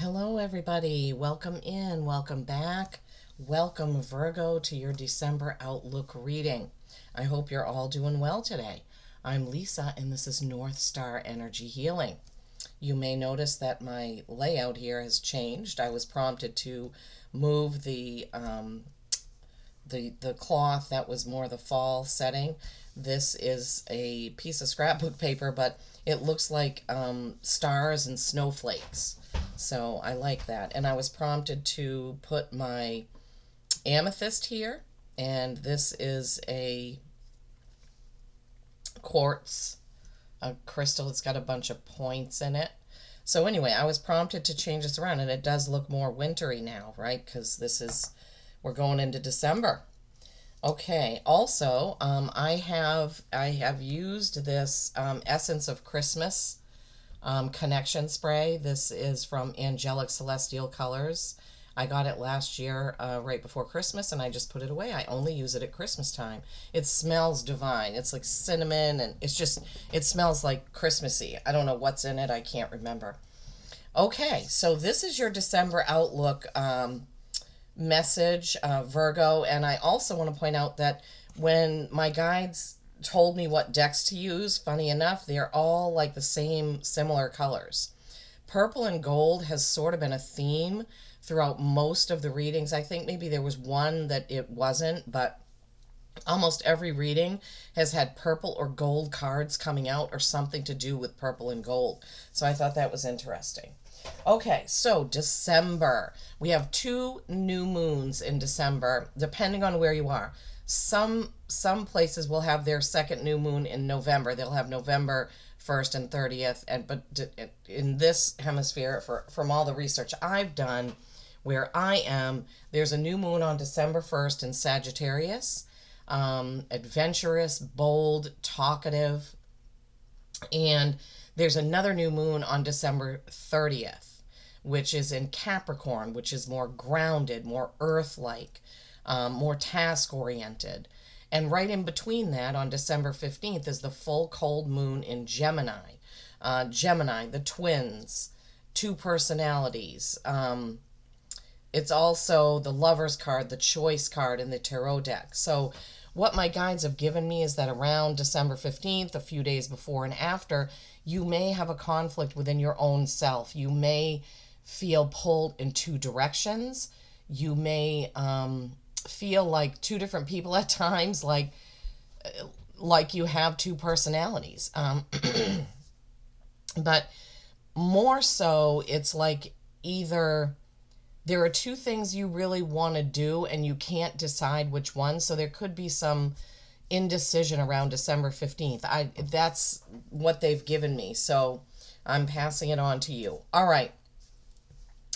Hello, everybody. Welcome in, welcome back. Welcome, Virgo, to your December Outlook reading. I hope you're all doing well today. I'm Lisa, and this is North Star Energy Healing. You may notice that my layout here has changed. I was prompted to move the cloth that was more the fall setting. This is a piece of scrapbook paper, but it looks like stars and snowflakes. So I like that. And I was prompted to put my amethyst here. And this is a quartz, a crystal. It's got a bunch of points in it. So anyway, I was prompted to change this around, and it does look more wintry now, right? Because we're going into December. Okay. Also, I have used this Essence of Christmas connection spray. This is from Angelic Celestial Colors. I got it last year right before Christmas, and I just put it away. I only use it at Christmas time. It smells divine. It's like cinnamon, and it smells like Christmassy. I don't know what's in it. I can't remember. Okay, so this is your December outlook message, Virgo, and I also want to point out that when my guides told me what decks to use, funny enough, they're all like the same similar colors. Purple and gold has sort of been a theme throughout most of the readings. I think maybe there was one that it wasn't, but almost every reading has had purple or gold cards coming out or something to do with purple and gold. So I thought that was interesting. Okay, so December. We have 2 new moons in December, depending on where you are. Some places will have their second new moon in November. They'll have November 1st and 30th, but in this hemisphere, from all the research I've done, where I am, there's a new moon on December 1st in Sagittarius. Adventurous, bold, talkative, and there's another new moon on December 30th, which is in Capricorn, which is more grounded, more earth-like, more task-oriented. And right in between that, on December 15th, is the full cold moon in Gemini. Gemini, the twins, 2 personalities. It's also the Lover's card, the Choice card in the Tarot deck. So what my guides have given me is that around December 15th, a few days before and after, you may have a conflict within your own self. You may feel pulled in 2 directions. You may feel like 2 different people at times, like you have 2 personalities. But more so, it's like either there are 2 things you really want to do and you can't decide which one. So there could be some indecision around December 15th. That's what they've given me. So I'm passing it on to you. All right.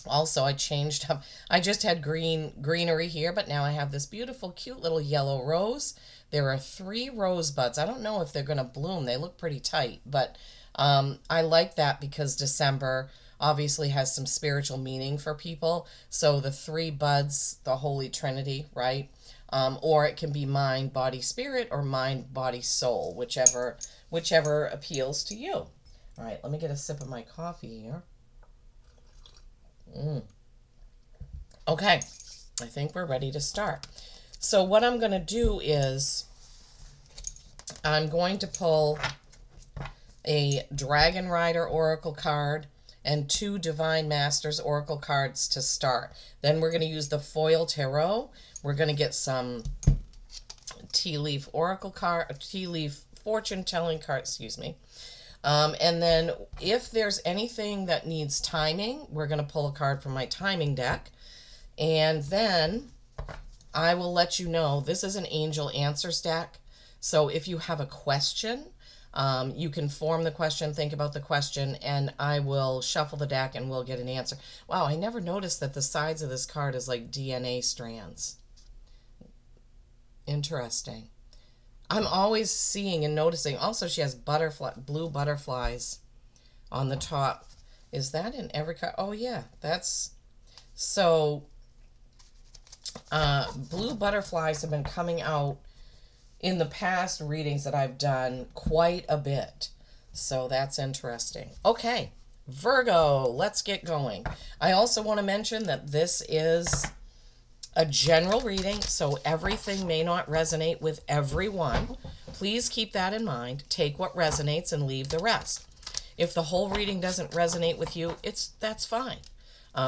Also, I changed up. I just had greenery here, but now I have this beautiful, cute little yellow rose. There are 3 rose buds. I don't know if they're going to bloom. They look pretty tight, but I like that because December obviously has some spiritual meaning for people. So the 3 buds, the Holy Trinity, right? Or it can be mind, body, spirit, or mind, body, soul, whichever appeals to you. All right, let me get a sip of my coffee here. Okay, I think we're ready to start. So what I'm going to do is I'm going to pull a Dragon Rider Oracle card and 2 Divine Masters Oracle cards to start. Then we're going to use the Foil Tarot. We're going to get some tea leaf oracle card, tea leaf fortune telling card, excuse me. And then if there's anything that needs timing, we're going to pull a card from my timing deck. And then I will let you know, this is an Angel Answers deck. So if you have a question, you can form the question, think about the question, and I will shuffle the deck and we'll get an answer. Wow, I never noticed that the sides of this card is like DNA strands. Interesting. I'm always seeing and noticing. Also, she has blue butterflies on the top. Is that in every card? Oh, yeah. That's... So, blue butterflies have been coming out in the past readings that I've done quite a bit. So that's interesting. Okay, Virgo, let's get going. I also want to mention that this is a general reading, so everything may not resonate with everyone. Please keep that in mind. Take what resonates and leave the rest. If the whole reading doesn't resonate with you, that's fine.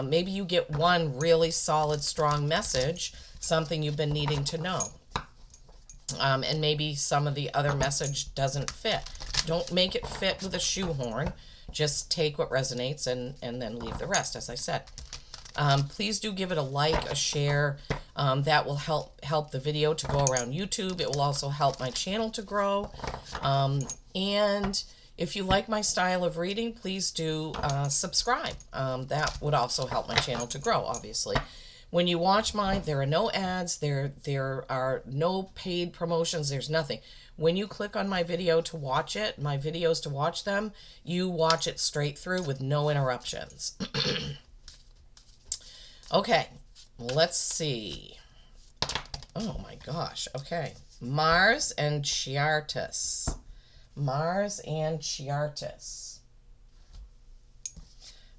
Maybe you get one really solid, strong message, something you've been needing to know. And maybe some of the other message doesn't fit. Don't make it fit with a shoehorn. Just take what resonates and then leave the rest, as I said. Please do give it a like, a share. That will help the video to go around YouTube. It will also help my channel to grow. And if you like my style of reading, please do subscribe. That would also help my channel to grow, obviously. When you watch mine, there are no ads, there are no paid promotions, there's nothing. When you click on my video to watch it, my videos to watch them, you watch it straight through with no interruptions. Okay, let's see. Oh my gosh, okay. Mars and Chiartis. Mars and Chiartis.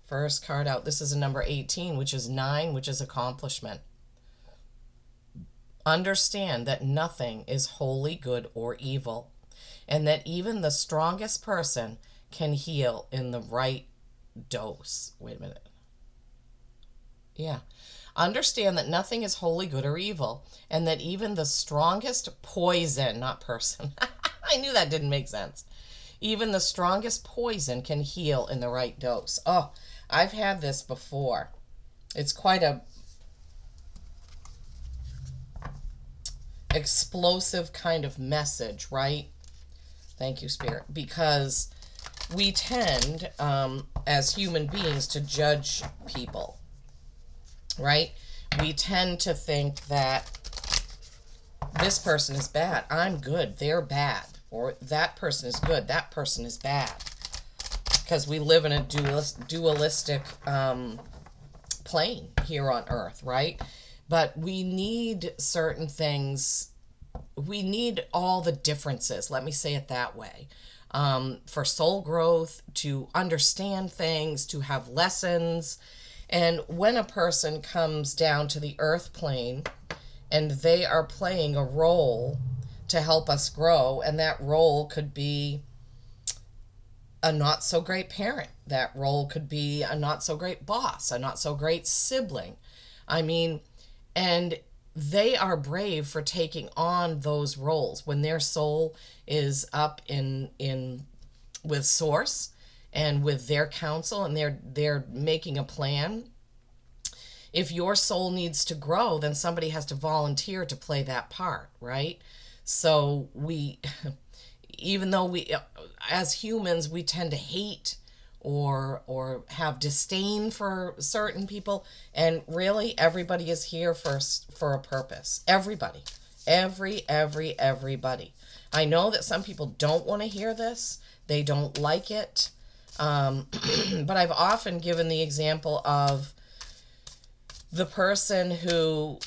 First card out. This is a number 18, which is 9, which is accomplishment. Understand that nothing is wholly good or evil, and that even the strongest person can heal in the right dose. Wait a minute. Yeah. Understand that nothing is wholly good or evil, and that even the strongest poison, not person. I knew that didn't make sense. Even the strongest poison can heal in the right dose. Oh, I've had this before. It's quite a explosive kind of message, right? Thank you, Spirit. Because we tend, as human beings, to judge people, right? We tend to think that this person is bad, I'm good, they're bad. Or that person is good, that person is bad. Because we live in a dualistic plane here on Earth, right? But we need certain things. We need all the differences, let me say it that way. For soul growth, to understand things, to have lessons. And when a person comes down to the earth plane and they are playing a role to help us grow, and that role could be a not so great parent, that role could be a not so great boss, a not so great sibling. I mean, and they are brave for taking on those roles when their soul is up in with source and with their counsel, and they're making a plan. If your soul needs to grow, then somebody has to volunteer to play that part, right? So we, even though we, as humans, we tend to hate or have disdain for certain people, and really everybody is here for a purpose. Everybody. Everybody. I know that some people don't want to hear this. They don't like it. But I've often given the example of the person who,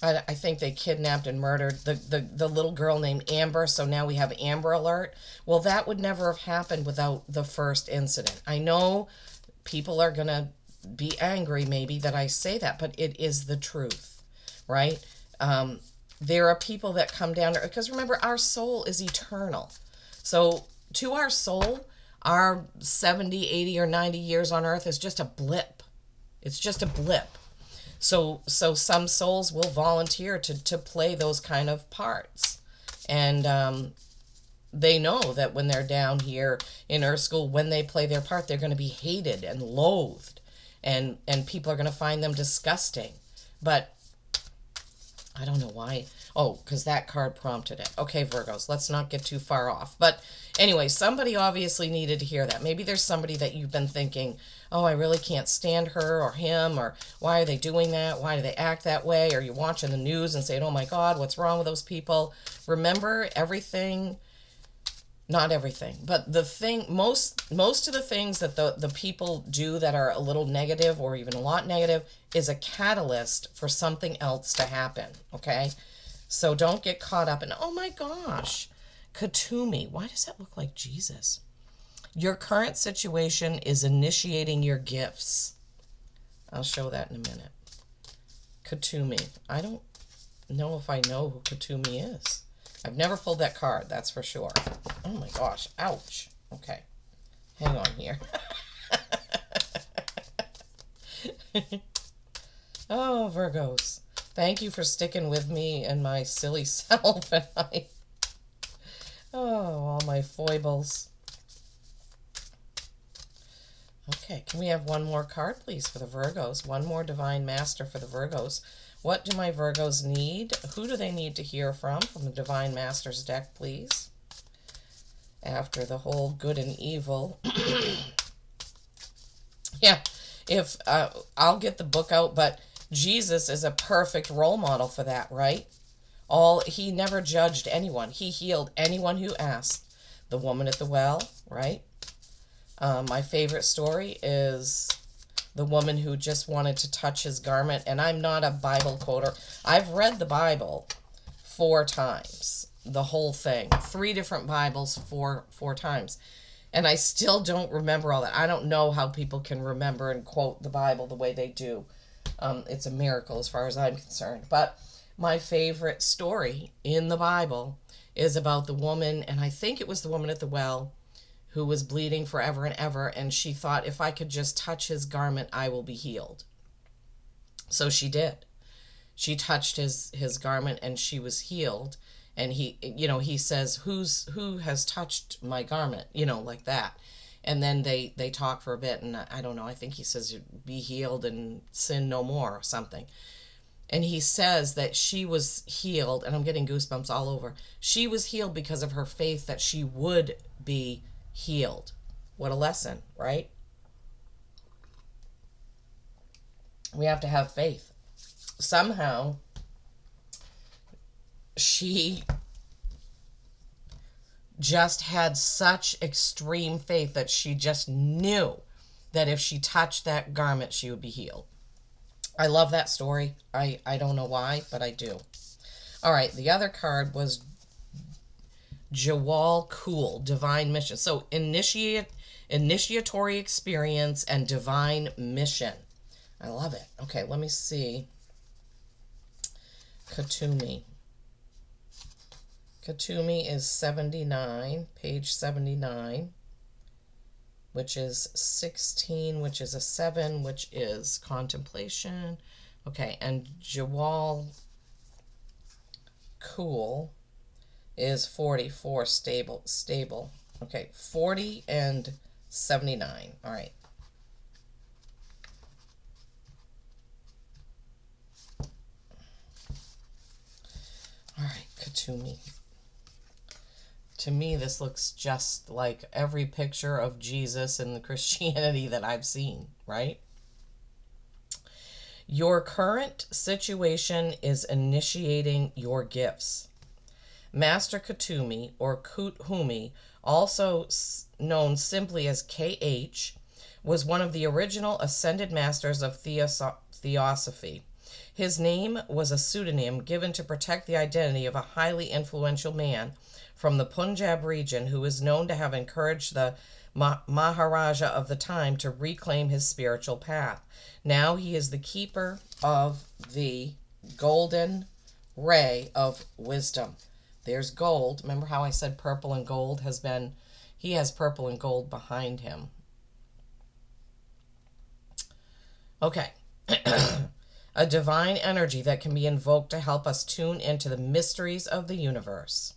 I think they kidnapped and murdered the little girl named Amber, so now we have Amber Alert. Well, that would never have happened without the first incident. I know people are going to be angry maybe that I say that, but it is the truth, right? There are people that come down, because remember, our soul is eternal. So to our soul, our 70, 80, or 90 years on earth is just a blip. It's just a blip. So some souls will volunteer to play those kind of parts. And they know that when they're down here in Earth School, when they play their part, they're going to be hated and loathed. And people are going to find them disgusting. But I don't know why. Oh, because that card prompted it. Okay, Virgos, let's not get too far off. But anyway, somebody obviously needed to hear that. Maybe there's somebody that you've been thinking, oh, I really can't stand her or him, or why are they doing that? Why do they act that way? Or you're watching the news and saying, oh my God, what's wrong with those people? Remember, everything, not everything, but the thing, most of the things that the people do that are a little negative or even a lot negative is a catalyst for something else to happen, okay? So don't get caught up in, oh my gosh, Katumi. Why does that look like Jesus? Your current situation is initiating your gifts. I'll show that in a minute. Katumi. I don't know if I know who Katumi is. I've never pulled that card, that's for sure. Oh my gosh, ouch. Okay, hang on here. Oh, Virgos. Thank you for sticking with me and my silly self and all my foibles. Okay, can we have one more card, please, for the Virgos? One more Divine Master for the Virgos. What do my Virgos need? Who do they need to hear from the Divine Master's deck, please? After the whole good and evil. Yeah, if I'll get the book out, but Jesus is a perfect role model for that, right? He never judged anyone. He healed anyone who asked. The woman at the well, right? My favorite story is the woman who just wanted to touch his garment. And I'm not a Bible quoter. I've read the Bible 4 times, the whole thing. 3 different Bibles, four times. And I still don't remember all that. I don't know how people can remember and quote the Bible the way they do. It's a miracle as far as I'm concerned. But my favorite story in the Bible is about the woman, and I think it was the woman at the well, who was bleeding forever and ever, and she thought, if I could just touch his garment, I will be healed. So she did. She touched his garment, and she was healed. And he says, who has touched my garment? Like that. And then they talk for a bit, and I don't know, I think he says, be healed and sin no more or something. And he says that she was healed, and I'm getting goosebumps all over. She was healed because of her faith that she would be healed. What a lesson, right? We have to have faith. Somehow, she just had such extreme faith that she just knew that if she touched that garment, she would be healed. I love that story. I don't know why, but I do. All right, the other card was Jawal Cool, Divine Mission. So initiatory experience and divine mission. I love it. Okay, let me see. Katumi. Katumi is 79, page 79, which is 16, which is a 7, which is contemplation. Okay, and Jawal Cool is 44, stable. Okay, 40 and 79. All right. All right, Katumi. To me, this looks just like every picture of Jesus in the Christianity that I've seen, right? Your current situation is initiating your gifts. Master Katumi, or Kuthumi, also known simply as KH, was one of the original ascended masters of Theosophy. His name was a pseudonym given to protect the identity of a highly influential man from the Punjab region who is known to have encouraged the Maharaja of the time to reclaim his spiritual path. Now he is the keeper of the golden ray of wisdom. There's gold. Remember how I said purple and gold he has purple and gold behind him. Okay. A divine energy that can be invoked to help us tune into the mysteries of the universe.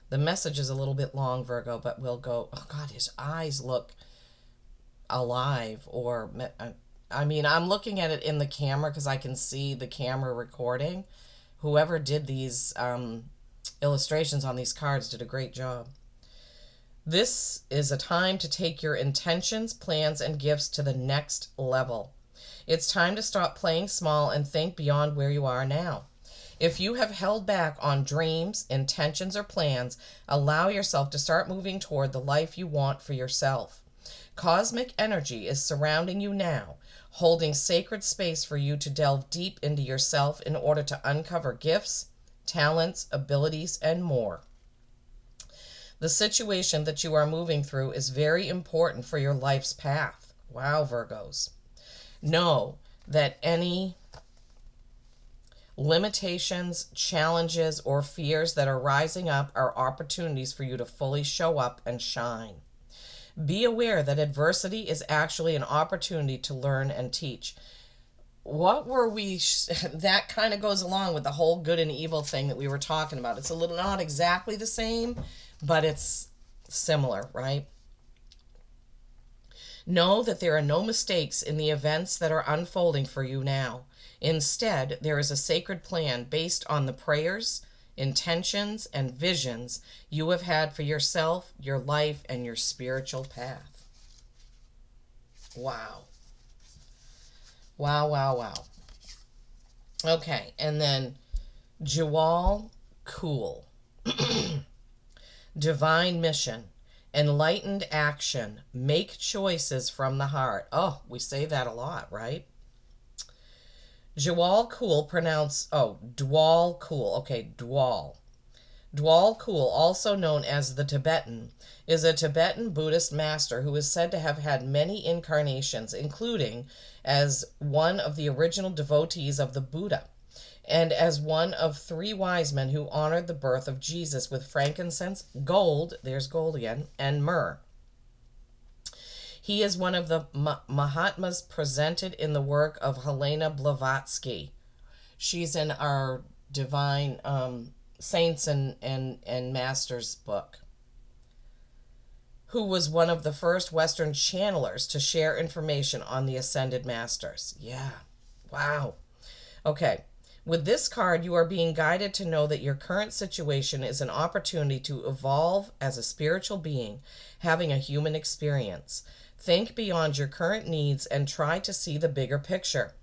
The message is a little bit long, Virgo, but we'll go. Oh, God, his eyes look alive. I'm looking at it in the camera because I can see the camera recording. Whoever did these illustrations on these cards did a great job. This is a time to take your intentions, plans, and gifts to the next level. It's time to stop playing small and think beyond where you are now. If you have held back on dreams, intentions, or plans, allow yourself to start moving toward the life you want for yourself. Cosmic energy is surrounding you now, holding sacred space for you to delve deep into yourself in order to uncover gifts, talents, abilities, and more. The situation that you are moving through is very important for your life's path. Wow, Virgos. Know that any limitations, challenges, or fears that are rising up are opportunities for you to fully show up and shine. Be aware that adversity is actually an opportunity to learn and teach. What were we that kind of goes along with the whole good and evil thing that we were talking about. It's a little not exactly the same, but it's similar, right? Know that there are no mistakes in the events that are unfolding for you now. Instead, there is a sacred plan based on the prayers, intentions, and visions you have had for yourself, your life, and your spiritual path. Wow. Wow, wow, wow. Okay, and then Jewel Cool. Divine mission. Enlightened action. Make choices from the heart. Oh, we say that a lot, right? Jewel Cool pronounce, Dwal Cool. Okay, Dwal. Dwal Cool, also known as the Tibetan, is a Tibetan Buddhist master who is said to have had many incarnations, including as one of the original devotees of the Buddha, and as one of 3 wise men who honored the birth of Jesus with frankincense, gold, there's gold again, and myrrh. He is one of the Mahatmas presented in the work of Helena Blavatsky. She's in our Divine Saints and Masters book, who was one of the first Western channelers to share information on the Ascended Masters. Yeah. Wow. Okay. With this card, you are being guided to know that your current situation is an opportunity to evolve as a spiritual being, having a human experience. Think beyond your current needs and try to see the bigger picture.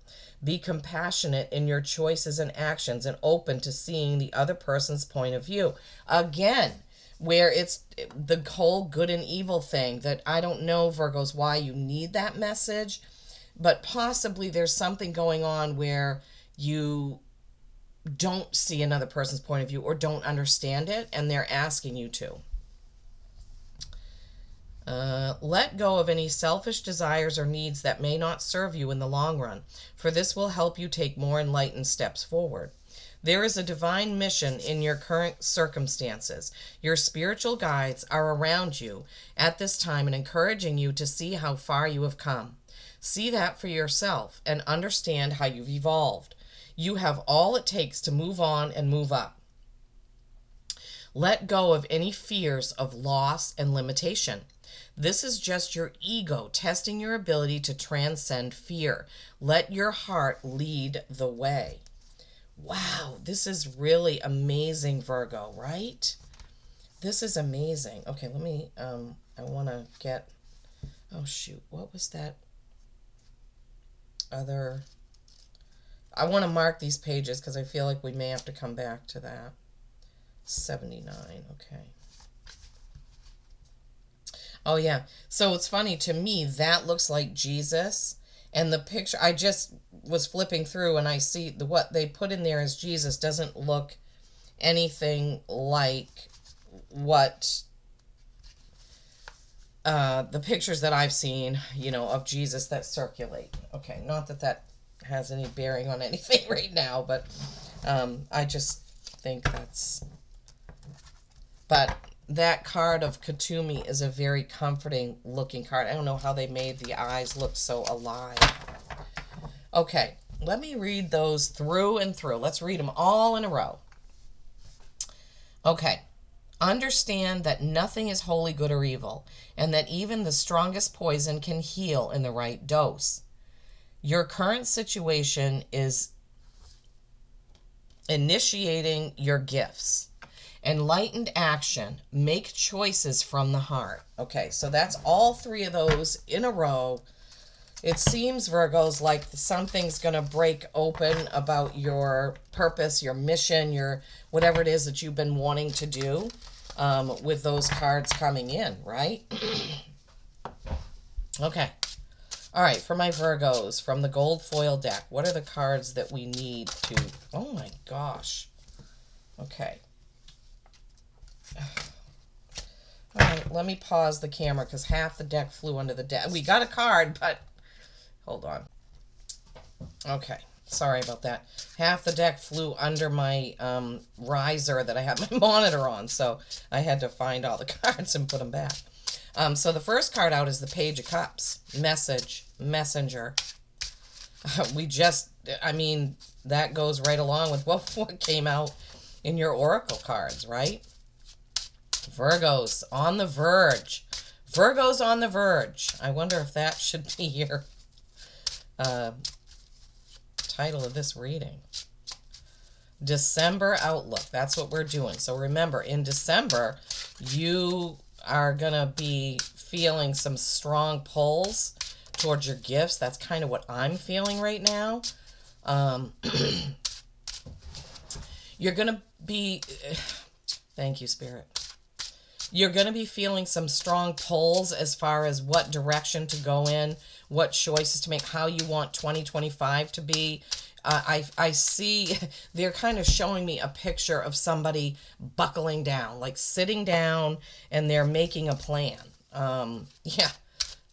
Be compassionate in your choices and actions and open to seeing the other person's point of view. Again, where it's the whole good and evil thing that I don't know, Virgos, why you need that message, but possibly there's something going on where you don't see another person's point of view or don't understand it, and they're asking you to. Let go of any selfish desires or needs that may not serve you in the long run, for this will help you take more enlightened steps forward. There is a divine mission in your current circumstances. Your spiritual guides are around you at this time and encouraging you to see how far you have come. See that for yourself and understand how you've evolved. You have all it takes to move on and move up. Let go of any fears of loss and limitation. This is just your ego testing your ability to transcend fear. Let your heart lead the way. Wow, this is really amazing, Virgo, right? This is amazing. Okay, let me, I want to get, oh shoot, what was that other, I want to mark these pages because I feel like we may have to come back to that. 79, okay. Oh, yeah. So it's funny, to me, that looks like Jesus. And the picture, I just was flipping through and I see what they put in there as Jesus doesn't look anything like what the pictures that I've seen, of Jesus that circulate. Okay, not that that has any bearing on anything right now, but I just think that's... But that card of Katumi is a very comforting looking card. I don't know how they made the eyes look so alive. Okay, let me read those through and through. Let's read them all in a row. Okay. Understand that nothing is wholly good or evil, and that even the strongest poison can heal in the right dose. Your current situation is initiating your gifts. Enlightened action. Make choices from the heart. Okay, so that's all 3 of those in a row. It seems, Virgos, like something's going to break open about your purpose, your mission, your whatever it is that you've been wanting to do with those cards coming in, right? Okay. All right, for my Virgos, from the gold foil deck, what are the cards that we need to... Oh, my gosh. Okay. let me pause the camera because half the deck flew under the deck. We got a card, but hold on. Okay, sorry about that. Half the deck flew under my riser that I have my monitor on, so I had to find all the cards and put them back. So the first card out is the Page of Cups. Message, messenger. We just, I mean, that goes right along with what came out in your oracle cards, right? Virgos on the verge. Virgos on the verge. I wonder if that should be your title of this reading. December outlook. That's what we're doing. So remember, in December, you are going to be feeling some strong pulls towards your gifts. That's kind of what I'm feeling right now. You're going to be... Thank you, Spirit. You're going to be feeling some strong pulls as far as what direction to go in, what choices to make, how you want 2025 to be. I see they're kind of showing me a picture of somebody buckling down, like sitting down, and they're making a plan. Yeah.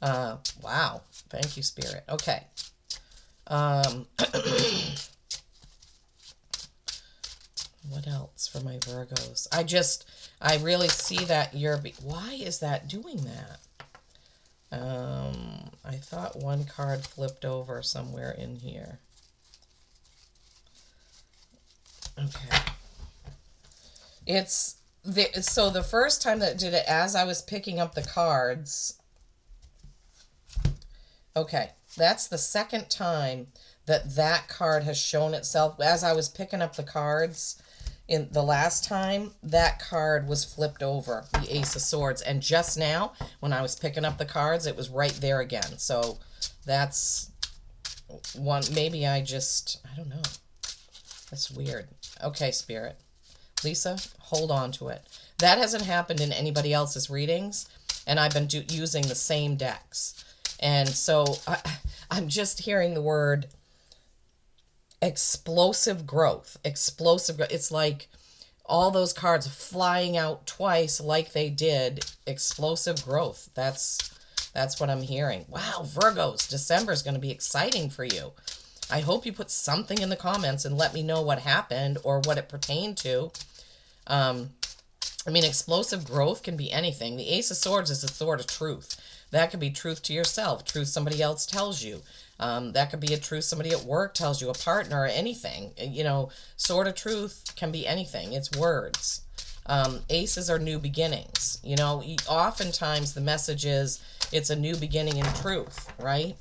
Wow. Thank you, Spirit. Okay. What else for my Virgos? I really see that why is that doing that? I thought one card flipped over somewhere in here. Okay. So the first time that it did it, as I was picking up the cards. Okay, that's the second time that card has shown itself. As I was picking up the cards in the last time, that card was flipped over, the Ace of Swords. And just now, when I was picking up the cards, it was right there again. So that's one. Maybe I don't know. That's weird. Okay, Spirit. Lisa, hold on to it. That hasn't happened in anybody else's readings, and I've been using the same decks. And so I'm just hearing the word explosive growth. Explosive growth. It's like all those cards flying out twice like they did. Explosive growth. That's what I'm hearing. Wow, Virgos, December is going to be exciting for you. I hope you put something in the comments and let me know what happened or what it pertained to. I mean, explosive growth can be anything. The Ace of Swords is a sword of truth. That could be truth to yourself, truth somebody else tells you. That could be a truth somebody at work tells you, a partner, or anything. You know, sword of truth can be anything. It's words. Aces are new beginnings. You know, oftentimes the message is it's a new beginning in truth, right?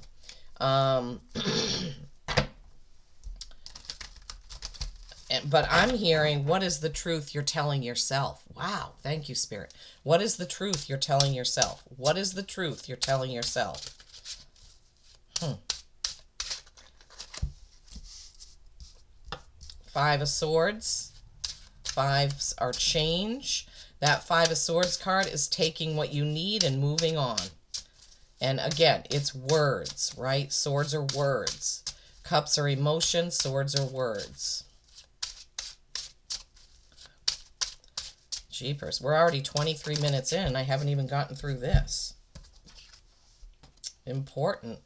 But I'm hearing, what is the truth you're telling yourself? Wow, thank you, Spirit. What is the truth you're telling yourself? What is the truth you're telling yourself? Five of Swords. Fives are change. That Five of Swords card is taking what you need and moving on. And again, it's words, right? Swords are words. Cups are emotion. Swords are words. Jeepers. We're already 23 minutes in and I haven't even gotten through this. Important.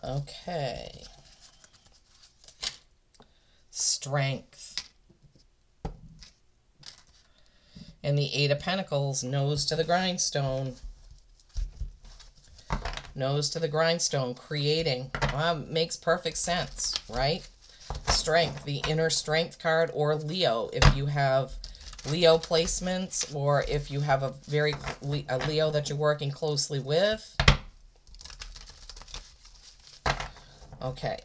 Okay. Strength. And the Eight of Pentacles, nose to the grindstone. Nose to the grindstone, creating. Makes perfect sense, right? Strength, the inner strength card, or Leo, if you have Leo placements, or if you have a Leo that you're working closely with. Okay.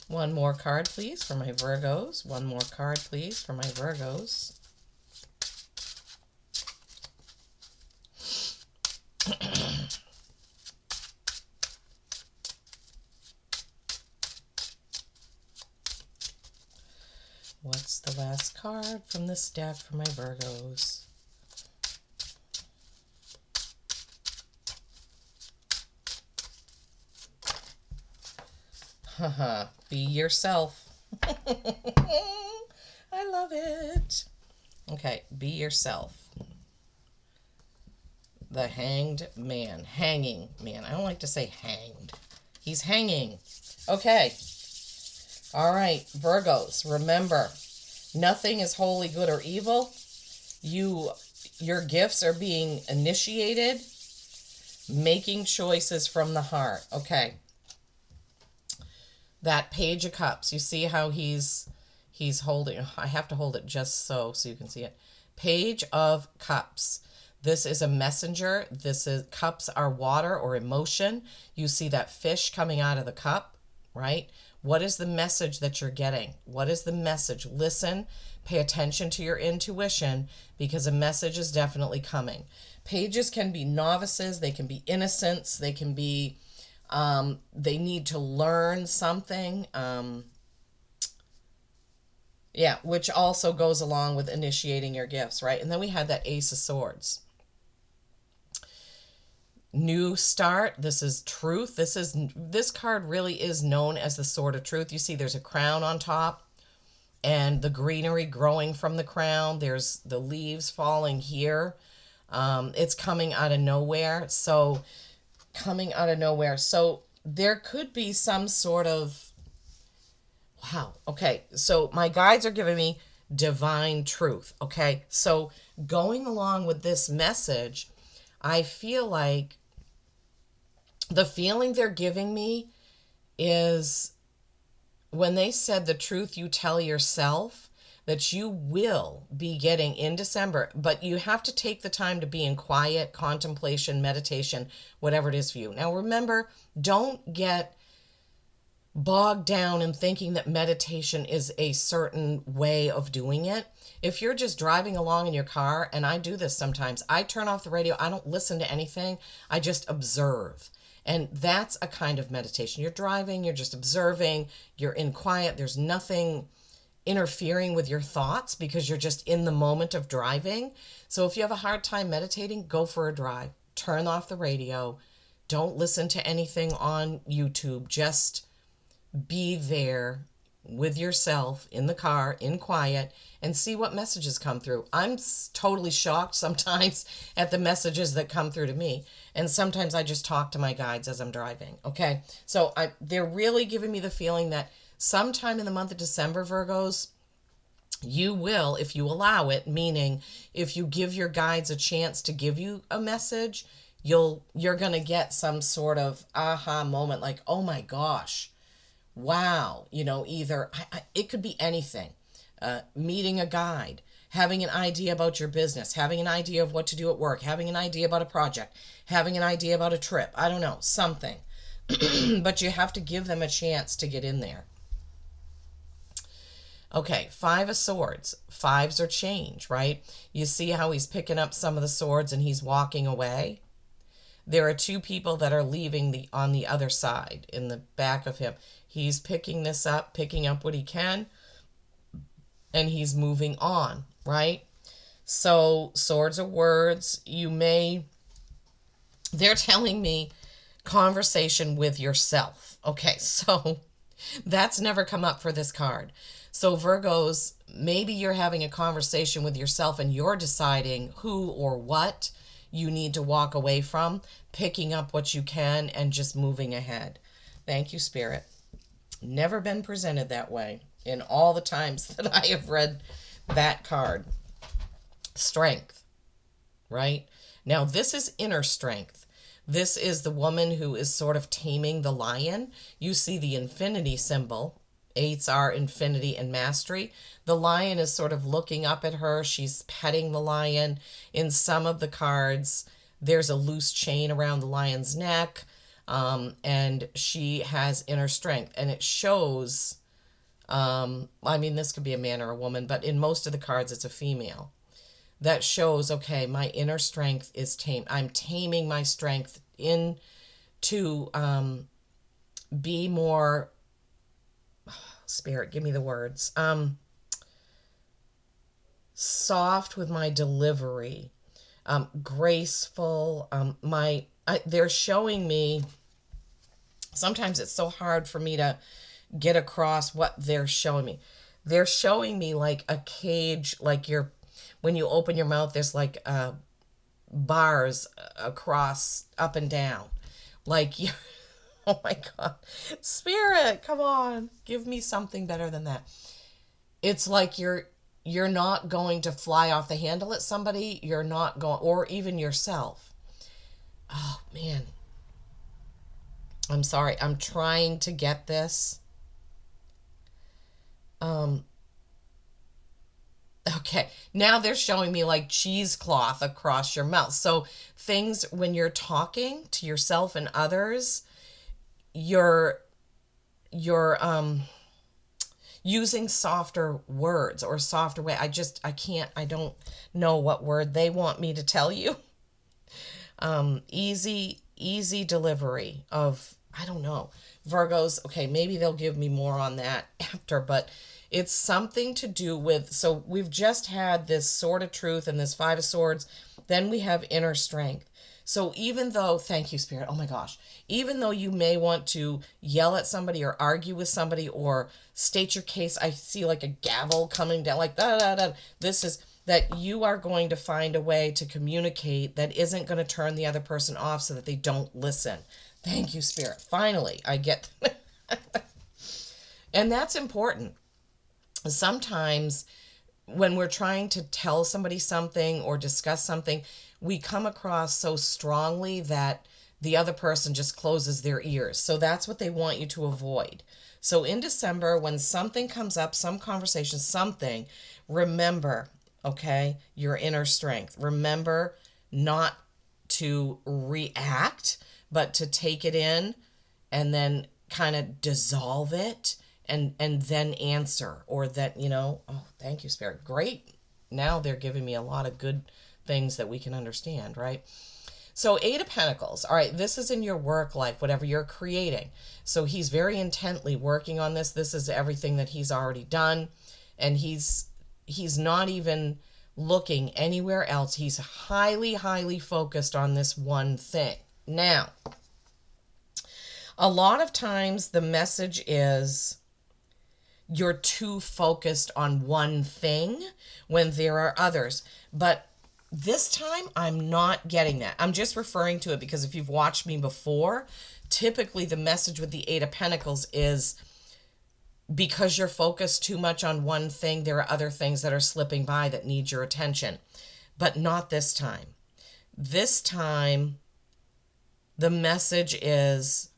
One more card, please, for my Virgos. One more card, please, for my Virgos. What's the last card from this deck for my Virgos? Haha, be yourself. I love it. Okay, be yourself. The hanged man. Hanging man. I don't like to say hanged. He's hanging. Okay. All right, Virgos, remember, nothing is wholly good or evil. Your gifts are being initiated, making choices from the heart. Okay. That Page of Cups, you see how he's holding, I have to hold it just so you can see it. Page of Cups. This is a messenger. This is, cups are water or emotion. You see that fish coming out of the cup, right? What is the message that you're getting? What is the message? Listen, pay attention to your intuition, because a message is definitely coming. Pages can be novices, they can be innocents, they can be, they need to learn something. Yeah, which also goes along with initiating your gifts, right? And then we had that Ace of Swords. New start. This is truth. This card really is known as the Sword of Truth. You see there's a crown on top and the greenery growing from the crown. There's the leaves falling here. It's coming out of nowhere. So there could be some sort of, wow. Okay. So my guides are giving me divine truth. Okay. So going along with this message, I feel like the feeling they're giving me is when they said the truth you tell yourself, that you will be getting in December, but you have to take the time to be in quiet, contemplation, meditation, whatever it is for you. Now remember, don't get bogged down in thinking that meditation is a certain way of doing it. If you're just driving along in your car, and I do this sometimes, I turn off the radio, I don't listen to anything, I just observe. And that's a kind of meditation. You're driving, you're just observing, you're in quiet, there's nothing interfering with your thoughts because you're just in the moment of driving. So if you have a hard time meditating, go for a drive. Turn off the radio. Don't listen to anything on YouTube. Just be there with yourself in the car, in quiet, and see what messages come through. I'm totally shocked sometimes at the messages that come through to me. And sometimes I just talk to my guides as I'm driving. Okay. So they're really giving me the feeling that sometime in the month of December, Virgos, you will, if you allow it, meaning if you give your guides a chance to give you a message, you're going to get some sort of aha moment, like, oh my gosh, wow, either it could be anything. Meeting a guide, having an idea about your business, having an idea of what to do at work, having an idea about a project, having an idea about a trip. I don't know, something. But you have to give them a chance to get in there. Okay, Five of Swords. Fives are change, right? You see how he's picking up some of the swords and he's walking away? There are two people that are leaving on the other side in the back of him. He's picking this up, picking up what he can, and he's moving on, right? So swords are words. They're telling me conversation with yourself. Okay, so that's never come up for this card. So Virgos, maybe you're having a conversation with yourself and you're deciding who or what you need to walk away from, picking up what you can and just moving ahead. Thank you, Spirit. Never been presented that way in all the times that I have read that card. Strength, right? Now, this is inner strength. This is the woman who is sort of taming the lion. You see the infinity symbol. Eights are infinity and mastery. The lion is sort of looking up at her. She's petting the lion. In some of the cards, there's a loose chain around the lion's neck, and she has inner strength. And it shows, this could be a man or a woman, but in most of the cards, it's a female. That shows, okay, my inner strength is tamed. I'm taming my strength to be more, Spirit, give me the words, soft with my delivery, graceful. They're showing me, sometimes it's so hard for me to get across what they're showing me. They're showing me like a cage, like when you open your mouth, there's like bars across, up and down. Like, you, oh my God. Spirit, come on. Give me something better than that. It's like you're not going to fly off the handle at somebody. You're not going, or even yourself. Oh man. I'm sorry. I'm trying to get this. Um, okay. Now they're showing me like cheesecloth across your mouth. So things when you're talking to yourself and others, you're you're using softer words or softer way. I can't, I don't know what word they want me to tell you. Easy delivery of, I don't know. Virgos, okay, maybe they'll give me more on that after, but it's something to do with, so we've just had this sword of truth and this five of swords, then we have inner strength. So even though, thank you, Spirit, oh my gosh, even though you may want to yell at somebody or argue with somebody or state your case, I see like a gavel coming down, like da da da. This is that you are going to find a way to communicate that isn't going to turn the other person off so that they don't listen. Thank you, Spirit. Finally, I get. And that's important. Sometimes when we're trying to tell somebody something or discuss something, we come across so strongly that the other person just closes their ears. So that's what they want you to avoid. So in December, when something comes up, some conversation, something, remember, okay, your inner strength. Remember not to react, but to take it in and then kind of dissolve it and then answer, or that, oh, thank you, Spirit. Great. Now they're giving me a lot of good things that we can understand, right? So Eight of Pentacles. All right, this is in your work life, whatever you're creating. So he's very intently working on this. This is everything that he's already done, and he's not even looking anywhere else. He's highly focused on this one thing. Now, a lot of times the message is you're too focused on one thing when there are others. But this time, I'm not getting that. I'm just referring to it because if you've watched me before, typically the message with the Eight of Pentacles is because you're focused too much on one thing, there are other things that are slipping by that need your attention. But not this time. This time, the message is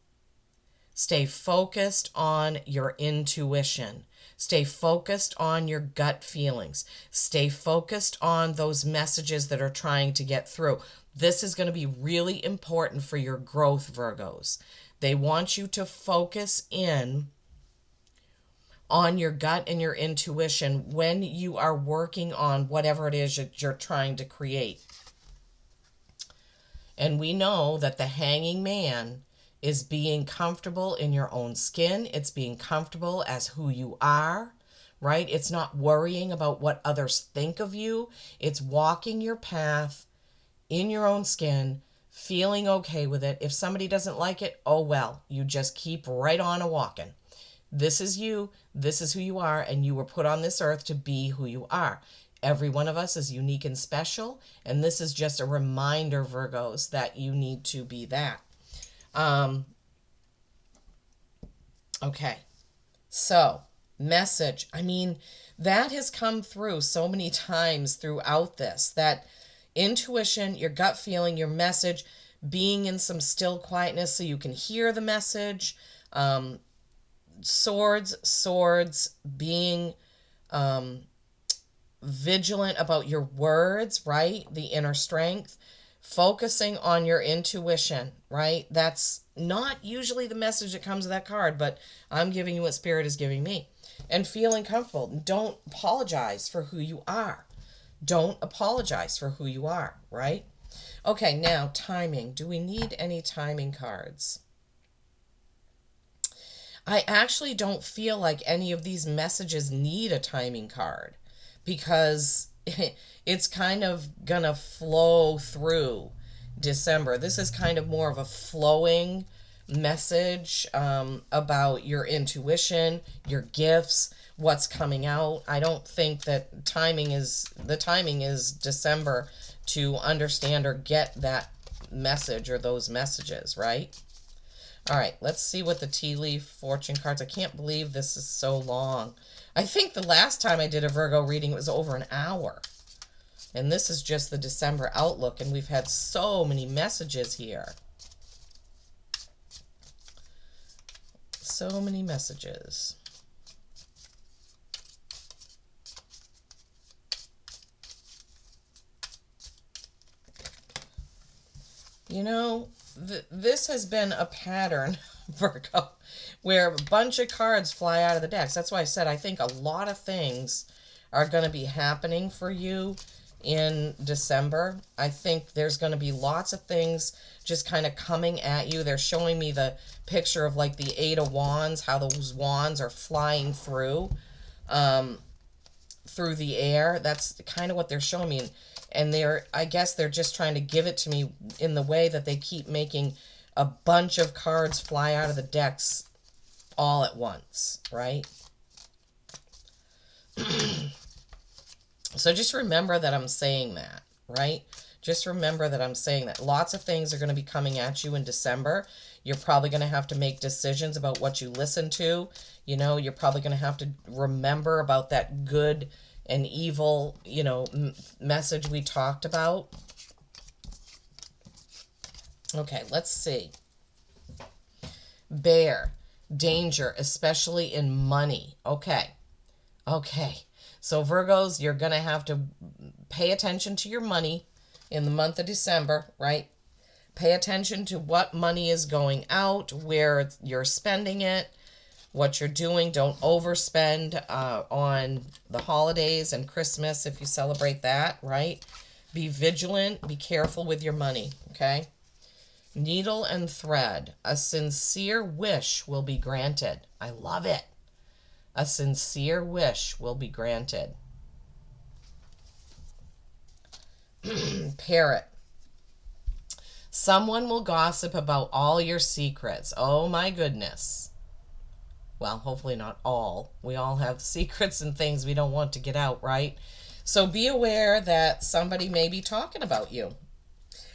stay focused on your intuition. Stay focused on your gut feelings. Stay focused on those messages that are trying to get through. This is going to be really important for your growth, Virgos. They want you to focus in on your gut and your intuition when you are working on whatever it is that you're trying to create. And we know that the hanging man is being comfortable in your own skin. It's being comfortable as who you are, right? It's not worrying about what others think of you. It's walking your path in your own skin, feeling okay with it. If somebody doesn't like it, oh well, you just keep right on a walking. This is you. This is who you are, and you were put on this earth to be who you are. Every one of us is unique and special, and this is just a reminder, Virgos, that you need to be that. Okay, so message. I mean, that has come through so many times throughout this, that intuition, your gut feeling, your message, being in some still quietness so you can hear the message. Swords, being vigilant about your words, right? The inner strength. Focusing on your intuition, right? That's not usually the message that comes with that card, but I'm giving you what Spirit is giving me. And feeling comfortable. Don't apologize for who you are. Don't apologize for who you are, right? Okay, now timing. Do we need any timing cards? I actually don't feel like any of these messages need a timing card because it's kind of gonna flow through December. This is kind of more of a flowing message about your intuition, your gifts, what's coming out. I don't think that the timing is December to understand or get that message or those messages, right? All right, let's see what the tea leaf fortune cards. I can't believe this is so long. I think the last time I did a Virgo reading, it was over an hour. And this is just the December outlook, and we've had so many messages here. So many messages. You know, this has been a pattern, Virgo, where a bunch of cards fly out of the decks. That's why I said I think a lot of things are going to be happening for you in December. I think there's going to be lots of things just kind of coming at you. They're showing me the picture of like the Eight of Wands, how those wands are flying through the air. That's kind of what they're showing me. And I guess they're just trying to give it to me in the way that they keep making a bunch of cards fly out of the decks all at once, right? So just remember that I'm saying that, right? Just remember that I'm saying that. Lots of things are going to be coming at you in December. You're probably going to have to make decisions about what you listen to. You know, you're probably going to have to remember about that good and evil, you know, message we talked about. Okay, let's see. Bear, danger, especially in money. Okay. So Virgos, you're going to have to pay attention to your money in the month of December, right? Pay attention to what money is going out, where you're spending it, what you're doing. Don't overspend on the holidays and Christmas if you celebrate that, right? Be vigilant. Be careful with your money, okay? Needle and thread. A sincere wish will be granted. I love it. A sincere wish will be granted. Parrot. Someone will gossip about all your secrets. Oh my goodness. Well, hopefully not all. We all have secrets and things we don't want to get out, right? So be aware that somebody may be talking about you.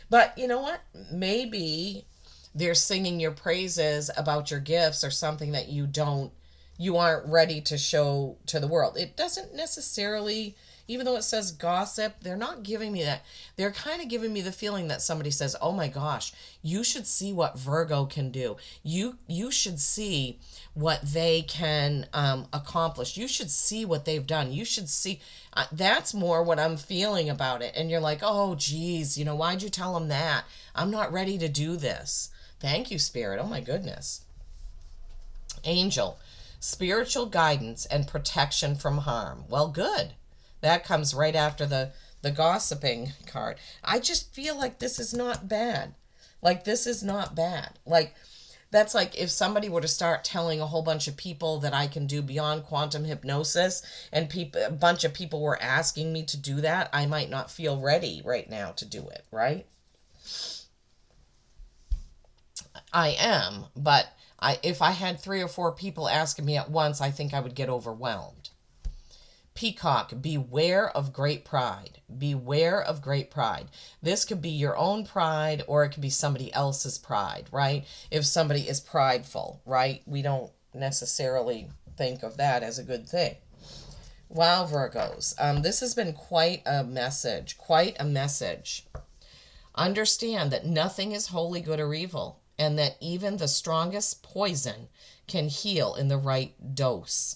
But you know what? Maybe they're singing your praises about your gifts or something that you aren't ready to show to the world. It doesn't necessarily, even though it says gossip, they're not giving me that. They're kind of giving me the feeling that somebody says, oh my gosh, you should see what Virgo can do. You should see what they can accomplish. You should see what they've done. You should see. That's more what I'm feeling about it. And you're like, oh, geez, you know, why'd you tell them that? I'm not ready to do this. Thank you, Spirit. Oh my goodness. Angel. Spiritual guidance and protection from harm. Well, good. That comes right after the gossiping card. I just feel like this is not bad. Like, this is not bad. Like, that's like if somebody were to start telling a whole bunch of people that I can do beyond quantum hypnosis, and a bunch of people were asking me to do that, I might not feel ready right now to do it, right? I am, but if I had 3 or 4 people asking me at once, I think I would get overwhelmed. Peacock, beware of great pride. Beware of great pride. This could be your own pride, or it could be somebody else's pride, right? If somebody is prideful, right? We don't necessarily think of that as a good thing. Wow, Virgos. This has been quite a message. Quite a message. Understand that nothing is wholly good or evil, and that even the strongest poison can heal in the right dose.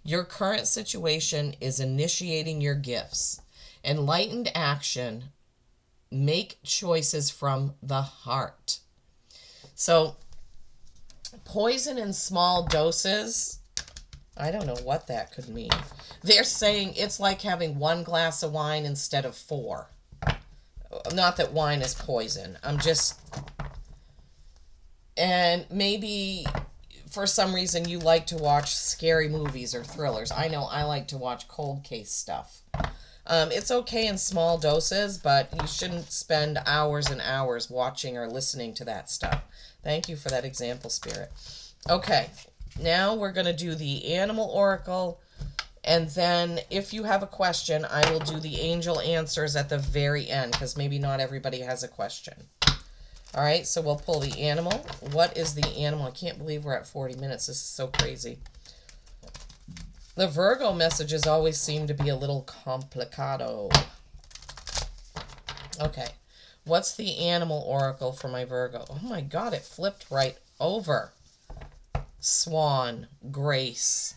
Your current situation is initiating your gifts. Enlightened action. Make choices from the heart. So, poison in small doses, I don't know what that could mean. They're saying it's like having 1 glass of wine instead of 4. Not that wine is poison. And maybe for some reason you like to watch scary movies or thrillers. I know I like to watch cold case stuff. It's okay in small doses, but you shouldn't spend hours and hours watching or listening to that stuff. Thank you for that example, Spirit. Okay, now we're going to do the animal oracle. And then if you have a question, I will do the angel answers at the very end, because maybe not everybody has a question. All right, so we'll pull the animal. What is the animal? I can't believe we're at 40 minutes. This is so crazy. The Virgo messages always seem to be a little complicado. Okay, what's the animal oracle for my Virgo? Oh my God, it flipped right over. Swan, grace.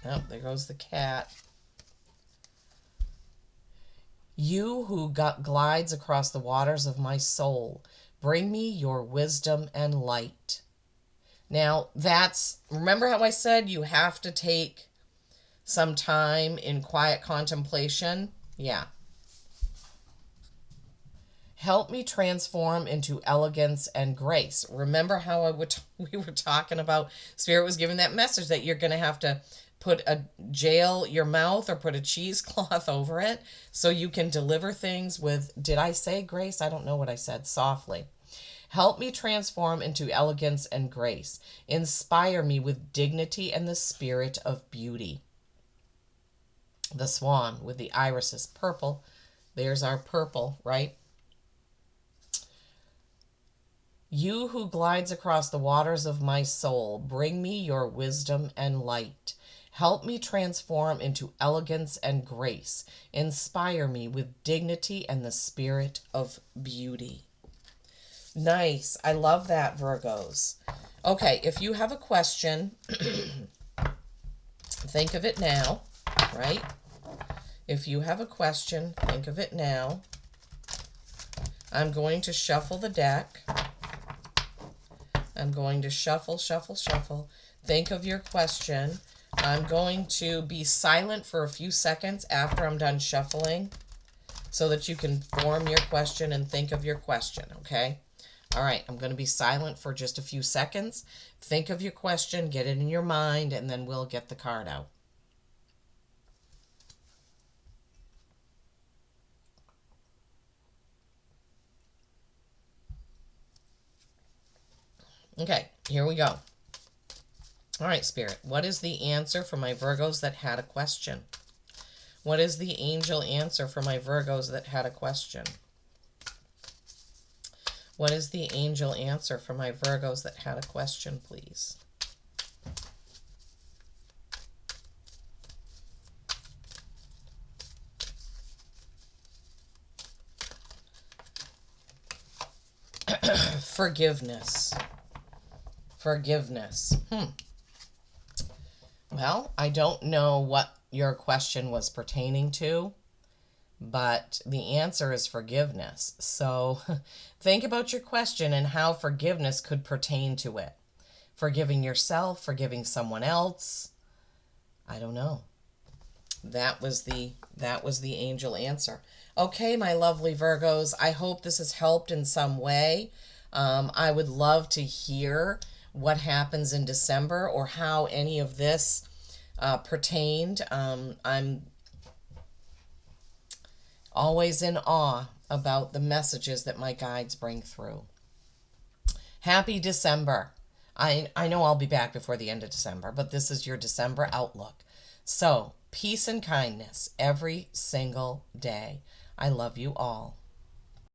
Oh, there goes the cat. You who glides across the waters of my soul, bring me your wisdom and light. Now, remember how I said you have to take some time in quiet contemplation? Yeah. Help me transform into elegance and grace. Remember how we were talking about, Spirit was giving that message that you're going to have to jail your mouth or put a cheesecloth over it so you can deliver things with, did I say grace? I don't know what I said, softly. Help me transform into elegance and grace. Inspire me with dignity and the spirit of beauty. The swan with the irises, purple. There's our purple, right? You who glides across the waters of my soul, bring me your wisdom and light. Help me transform into elegance and grace. Inspire me with dignity and the spirit of beauty. Nice. I love that, Virgos. Okay, if you have a question, think of it now, right? If you have a question, think of it now. I'm going to shuffle the deck. I'm going to shuffle, shuffle, shuffle. Think of your question. I'm going to be silent for a few seconds after I'm done shuffling so that you can form your question and think of your question, okay? All right, I'm going to be silent for just a few seconds. Think of your question, get it in your mind, and then we'll get the card out. Okay, here we go. All right, Spirit, what is the answer for my Virgos that had a question? What is the angel answer for my Virgos that had a question? What is the angel answer for my Virgos that had a question, please? Forgiveness. Forgiveness. Well, I don't know what your question was pertaining to, but the answer is forgiveness. So think about your question and how forgiveness could pertain to it. Forgiving yourself, forgiving someone else. I don't know. That was the angel answer. Okay, my lovely Virgos, I hope this has helped in some way. I would love to hear what happens in December or how any of this pertained. I'm always in awe about the messages that my guides bring through. Happy December. I know I'll be back before the end of December, but this is your December outlook. So, peace and kindness every single day. I love you all.